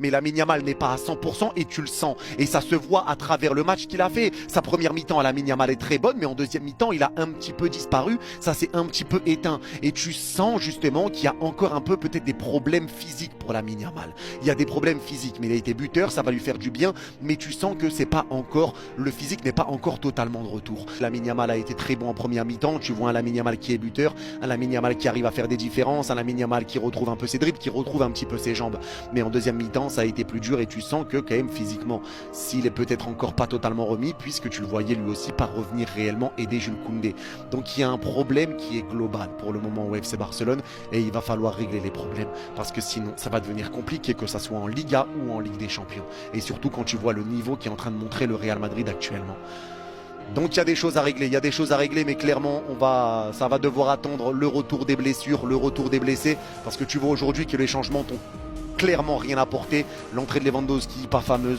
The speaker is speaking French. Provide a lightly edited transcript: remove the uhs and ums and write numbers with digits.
mais Lamine Yamal n'est pas à 100% et tu le sens. Et ça se voit à travers le match qu'il a fait. Sa première mi-temps à Lamine Yamal est très bonne, mais en deuxième mi-temps, il a un petit peu disparu. Ça s'est un petit peu éteint. Et tu sens justement qu'il y a encore un peu peut-être des problèmes physiques pour Lamine Yamal. Il y a des problèmes physiques, mais il a été buteur, ça va lui faire du bien, mais tu sens que c'est pas encore, le physique n'est pas encore totalement de retour. Lamine Yamal a été très bon en première mi-temps. Tu vois un Lamine Yamal qui est buteur, un Lamine Yamal qui arrive à faire des différences, un Lamine Yamal qui retrouve un peu ses dribbles, qui retrouve un petit peu ses jambes. Mais en deuxième mi-temps, ça a été plus dur et tu sens que quand même physiquement, s'il est peut-être encore pas totalement remis, puisque tu le voyais lui aussi pas revenir réellement aider Jules Koundé. Donc il y a un problème qui est global pour le moment au FC Barcelone et il va falloir régler les problèmes parce que sinon ça va devenir compliqué, que ça soit en Liga ou en Ligue des Champions. Et surtout quand tu vois le niveau qui est en train de montrer le Real Madrid actuellement. Donc il y a des choses à régler, mais clairement ça va devoir attendre le retour des blessures, le retour des blessés, parce que tu vois aujourd'hui que les changements t'ont clairement rien apporté. L'entrée de Lewandowski, pas fameuse.